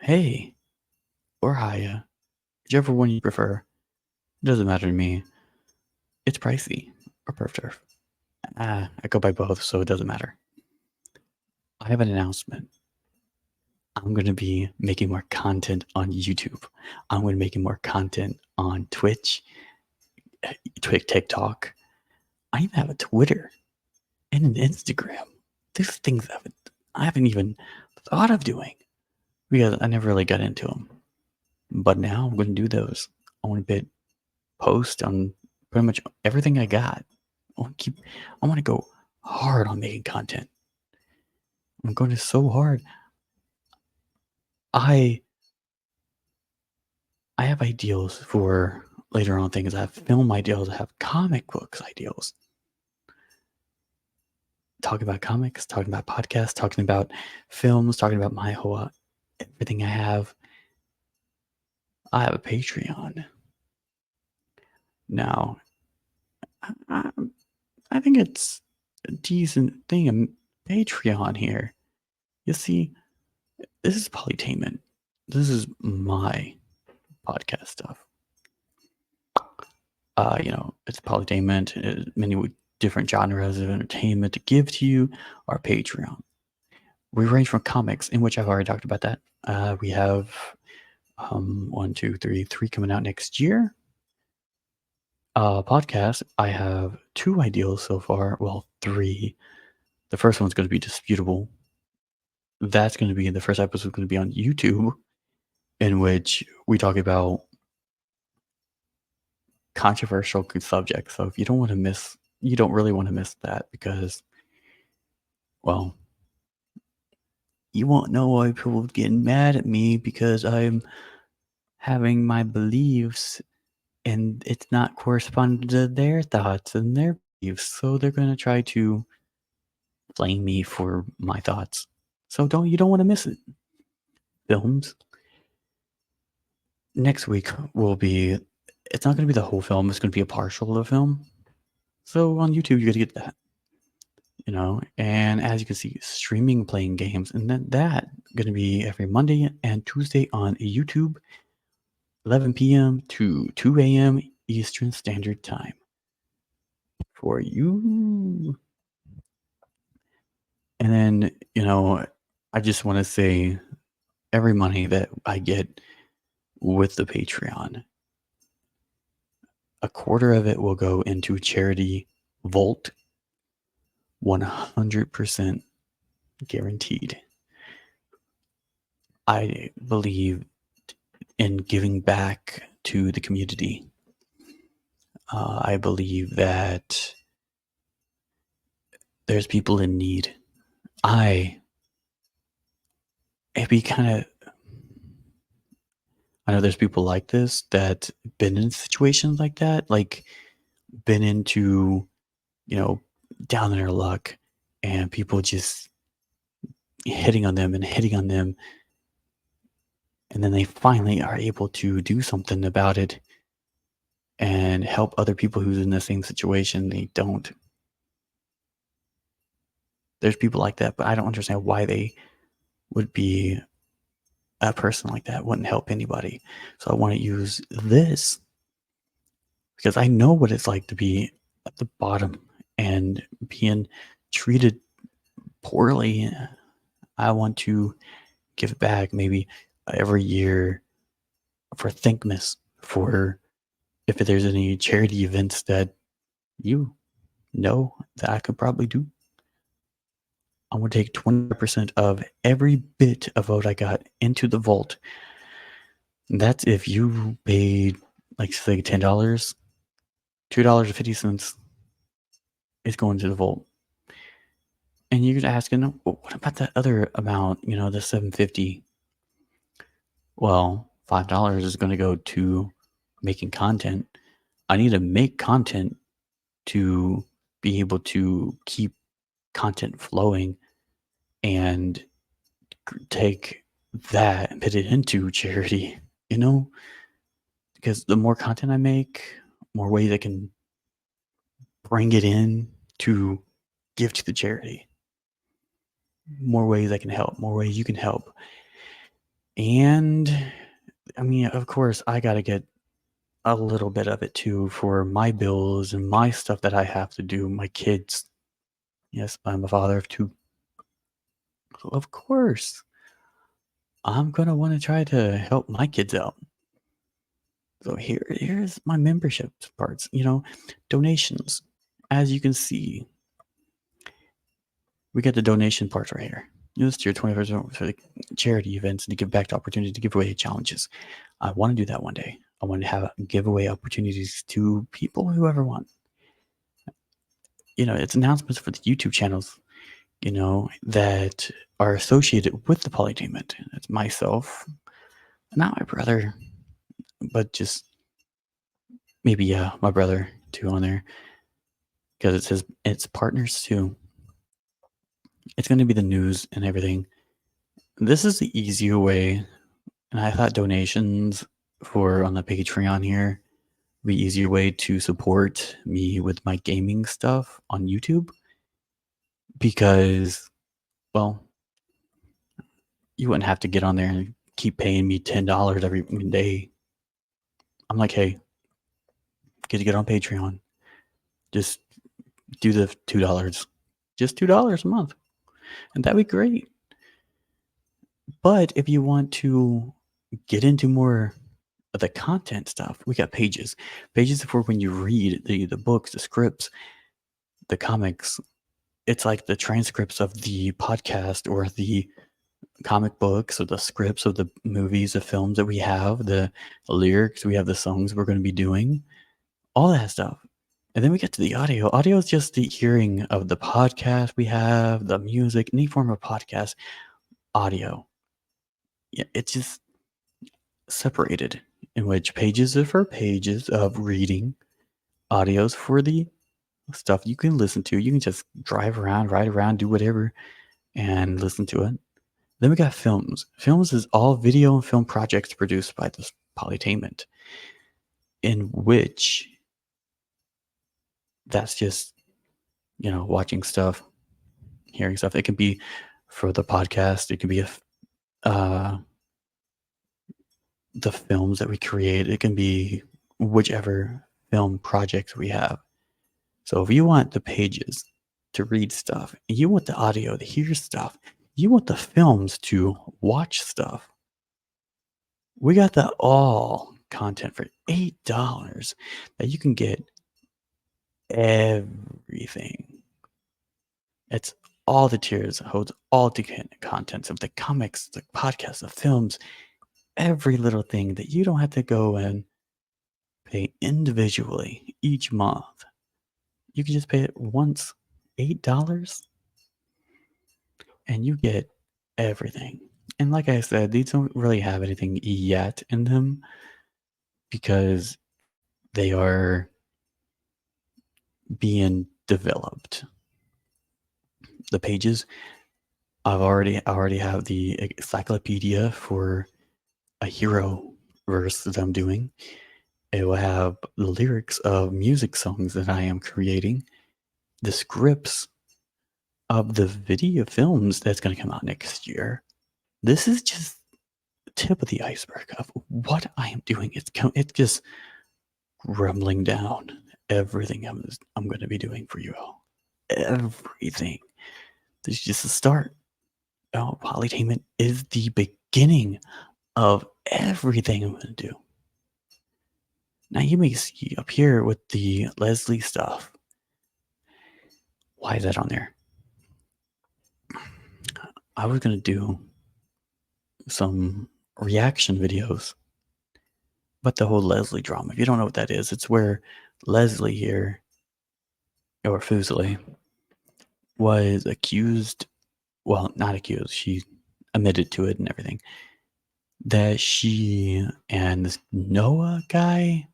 hey, or hiya, whichever one you prefer. It doesn't matter to me. It's pricey or perf turf. I go by both, so it doesn't matter. I have an announcement. I'm going to be making more content on YouTube. I'm going to be making more content on Twitch, TikTok. I even have a Twitter and an Instagram. There's things I haven't even thought of doing because I never really got into them. But now I'm going to do those. I want to post on pretty much everything I got. I want to go hard on making content. I'm going to so hard. I have ideals for later on things. I have film ideals. I have comic books ideals. Talking about comics, talking about podcasts, talking about films, talking about my whole everything I have. I have a Patreon. Now, I think it's a decent thing. A Patreon here. You see, this is polytainment. This is my podcast stuff. It's polytainment. Many different genres of entertainment to give to you. Our Patreon. We range from comics, in which I've already talked about that. We have three coming out next year. Podcast, I have 2 ideals so far. Well, 3. The first one's going to be disputable. That's going to be the first episode going to be on YouTube, in which we talk about controversial subjects. So if you don't really want to miss that because, well, you won't know why people are getting mad at me because I'm having my beliefs and it's not corresponding to their thoughts and their beliefs. So they're going to try to blame me for my thoughts. So you don't want to miss it. Films. Next week it's not going to be the whole film. It's going to be a partial of the film. So on YouTube, you got to get that. And as you can see, streaming, playing games, and then that going to be every Monday and Tuesday on YouTube, 11 p.m. to 2 a.m. Eastern Standard Time for you. And then, I just want to say every money that I get with the Patreon, a quarter of it will go into charity Volt, 100% guaranteed. I believe in giving back to the community. I believe that there's people in need. I know there's people like this that been in situations like that, like been into, down in their luck and people just hitting on them. And then they finally are able to do something about it and help other people who's in the same situation. They don't. There's people like that, but I don't understand why they would be a person like that, wouldn't help anybody. So I want to use this because I know what it's like to be at the bottom and being treated poorly. I want to give back maybe every year for Thinkmas, for if there's any charity events that you know that I could probably do. I'm going to take 20% of every bit of what I got into the vault. That's if you paid, like, say, $10, $2.50 is going to the vault. And you're asking, well, what about that other amount, the $7.50? Well, $5 is going to go to making content. I need to make content to be able to keep content flowing and take that and put it into charity, because the more content I make, more ways I can bring it in to give to the charity, more ways I can help, more ways you can help. And I mean, of course, I got to get a little bit of it too for my bills and my stuff that I have to do, my kids. Yes, I'm a father of two. So of course, I'm going to want to try to help my kids out. So here's my membership parts, donations. As you can see, we get the donation parts right here. This year, 25% for the charity events and to give back to opportunity to give away challenges. I want to do that one day. I want to have giveaway opportunities to people who ever want. It's announcements for the YouTube channels, that are associated with the polytainment. It's myself, not my brother, but just maybe my brother too on there because it says it's partners too. It's going to be the news and everything. This is the easier way, and I thought donations for on the Patreon here be easier way to support me with my gaming stuff on YouTube because, well, you wouldn't have to get on there and keep paying me $10 every day. I'm like, hey, get on Patreon. Just do the $2. Just $2 a month. And that'd be great. But if you want to get into more of the content stuff, we got pages. Pages for when you read the books, the scripts, the comics. It's like the transcripts of the podcast or the comic books or the scripts of the movies, the films that we have, the lyrics, we have the songs we're going to be doing, all that stuff. And then we get to the audio. Audio is just the hearing of the podcast we have, the music, any form of podcast audio. Yeah, it's just separated in which pages are for pages of reading, audios for the stuff you can listen to. You can just drive around, ride around, do whatever, and listen to it. Then we got films. Films is all video and film projects produced by this polytainment, in which that's just, watching stuff, hearing stuff. It can be for the podcast. It can be the films that we create. It can be whichever film projects we have. So if you want the pages to read stuff, you want the audio to hear stuff, you want the films to watch stuff, we got the all content for $8 that you can get everything. It's all the tiers, holds all the contents of the comics, the podcasts, the films, every little thing that you don't have to go and pay individually each month. You can just pay it once, $8, and you get everything. And like I said, these don't really have anything yet in them because they are being developed. The pages, I already have the encyclopedia for a hero verse that I'm doing. It will have the lyrics of music songs that I am creating, the scripts of the video films that's going to come out next year. This is just the tip of the iceberg of what I am doing. It's just rumbling down everything I'm going to be doing for you all. Everything. This is just a start. Polytainment is the beginning of everything I'm going to do. Now you may see up here with the Leslie stuff. Why is that on there? I was going to do some reaction videos, but the whole Leslie drama, if you don't know what that is, it's where Leslie here, or Fuslie, was accused, well, not accused, she admitted to it and everything, that she and this Noah guy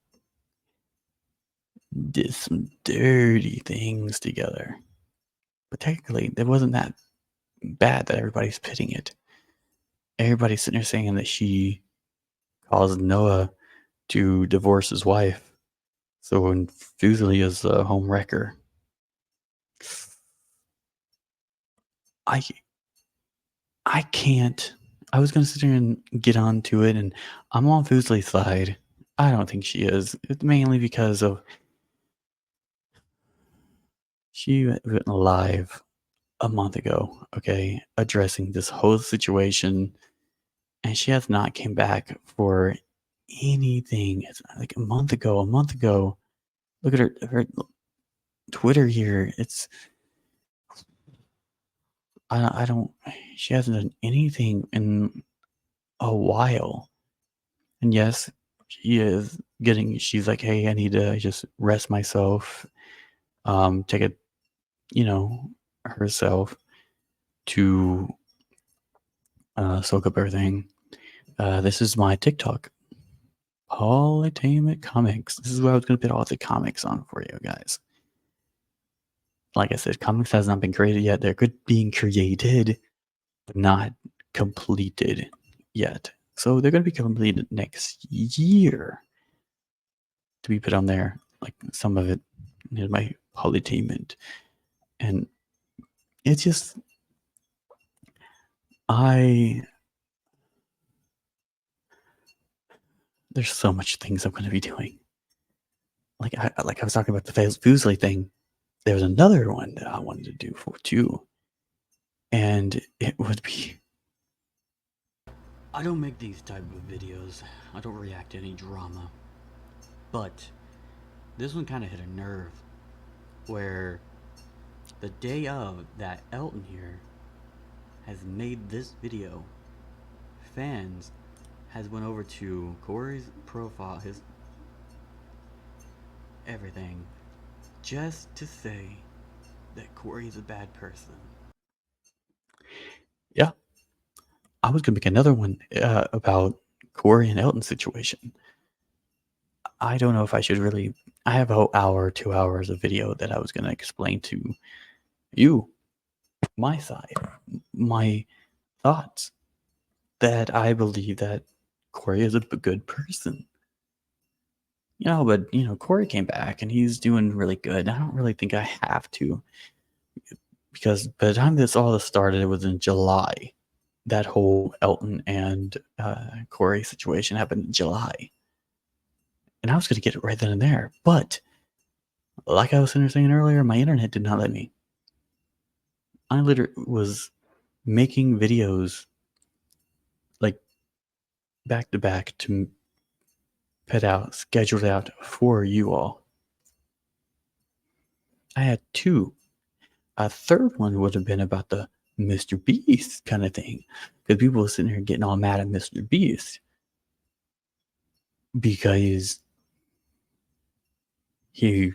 did some dirty things together. But technically, it wasn't that bad that everybody's pitting it. Everybody's sitting there saying that she caused Noah to divorce his wife. So when Fuslie is a home wrecker, I can't I was gonna sit here and get onto it, and I'm on Fuslie's side. I don't think she is. It's mainly because of she went live a month ago, okay, addressing this whole situation, and she has not came back for anything. It's like a month ago. A month ago. Look at her Twitter here. It's I don't. She hasn't done anything in a while. And yes, she is getting. She's like, hey, I need to just rest myself. Take it, you know, herself to soak up everything. This is my TikTok. Polytainment comics. This is where I was going to put all the comics on for you guys. Like I said, comics has not been created yet. They're good being created, but not completed yet. So they're going to be completed next year to be put on there. Like some of it in my polytainment. And it's just, there's so much things I'm going to be doing. Like I was talking about the fuslie thing. There was another one that I wanted to do for too. And it would be, I don't make these type of videos. I don't react to any drama. But this one kind of hit a nerve where the day of that Elton here has made this video, fans has went over to Corey's profile, his everything, just to say that Corey is a bad person. Yeah, I was gonna make another one about Corey and Elton situation. I don't know if I should really. I have a whole hour, 2 hours of video that I was gonna explain to you, my side, my thoughts, that I believe that Corey is a good person. But Corey came back and he's doing really good. I don't really think I have to, because by the time this all started, it was in July. That whole Elton and Corey situation happened in July. And I was going to get it right then and there. But like I was saying earlier, my internet did not let me. I literally was making videos like back to back to scheduled out for you all. I had two. A third one would have been about the mr.beast kind of thing. Because people were sitting here getting all mad at mr.beast because he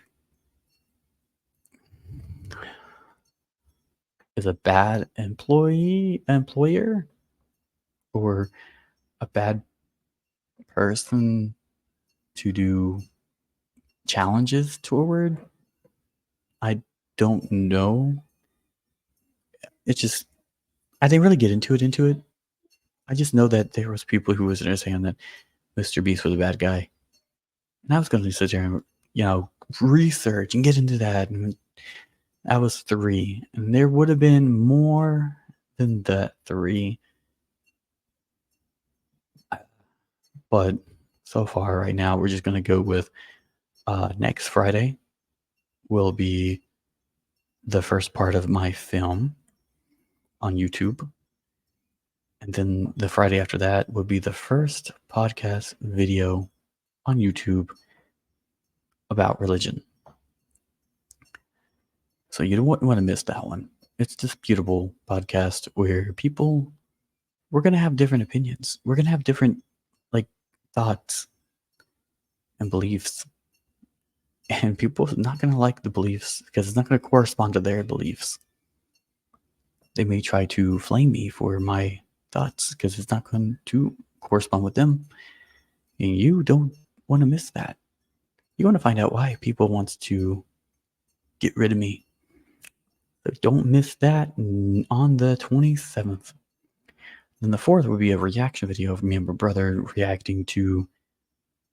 is a bad employer, or a bad person to do challenges toward. I don't know. It's just, I didn't really get into it. I just know that there was people who was saying that Mr. Beast was a bad guy. And I was going to sit there and, research and get into that. And that was 3. And there would have been more than that 3. But so far right now, we're just going to go with next Friday will be the first part of my film on YouTube. And then the Friday after that would be the first podcast video on YouTube about religion. So you don't want to miss that one. It's just beautiful podcast where we're going to have different opinions. We're going to have different thoughts and beliefs. And people are not going to like the beliefs because it's not going to correspond to their beliefs. They may try to flame me for my thoughts because it's not going to correspond with them. And you don't want to miss that. You want to find out why people want to get rid of me. So don't miss that on the 27th. Then the 4th would be a reaction video of me and my brother reacting to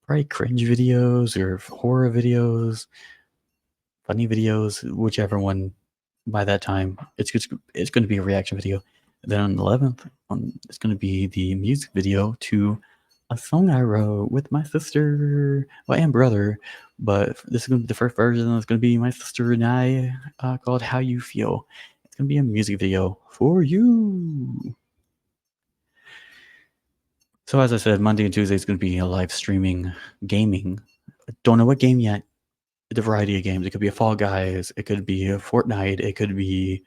probably cringe videos or horror videos, funny videos, whichever one. By that time, it's going to be a reaction video. Then on the 11th, it's going to be the music video to a song I wrote with my sister, well, and brother, but this is going to be the first version. It's going to be my sister and I, called How You Feel. It's going to be a music video for you. So as I said, Monday and Tuesday is going to be a live streaming gaming. I don't know what game yet. The variety of games. It could be a Fall Guys. It could be a Fortnite. It could be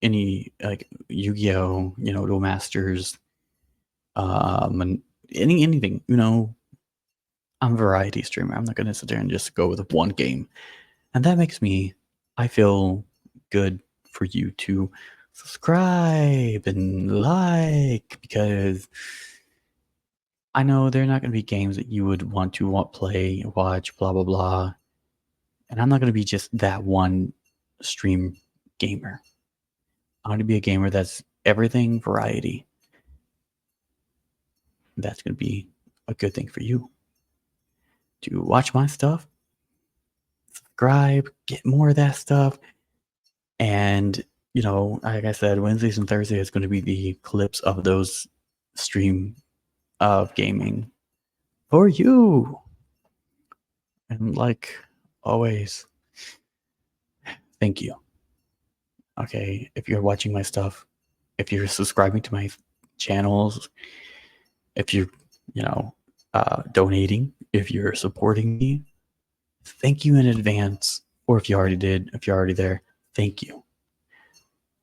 any like Yu-Gi-Oh, Duel Masters, and anything. I'm a variety streamer. I'm not going to sit there and just go with one game, and that makes me. I feel good for you to subscribe and like, because I know they're not going to be games that you would want to play, watch, blah blah blah, and I'm not going to be just that one stream gamer. I want to be a gamer that's everything variety. That's going to be a good thing for you to watch my stuff, subscribe, get more of that stuff. And, like I said, Wednesdays and Thursdays is going to be the clips of those stream of gaming for you. And like always, thank you. Okay, if you're watching my stuff, if you're subscribing to my channels, if you're, donating, if you're supporting me, thank you in advance. Or if you already did, if you're already there, thank you.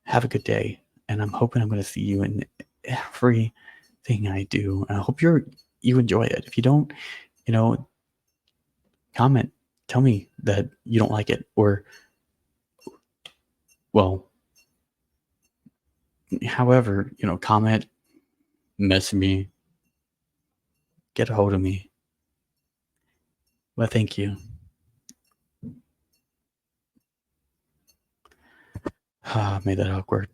Have a good day. And I'm hoping I'm going to see you in everything I do. And I hope you enjoy it. If you don't, comment. Tell me that you don't like it. Or, well, however, comment, message me, get a hold of me. But thank you. Made that awkward.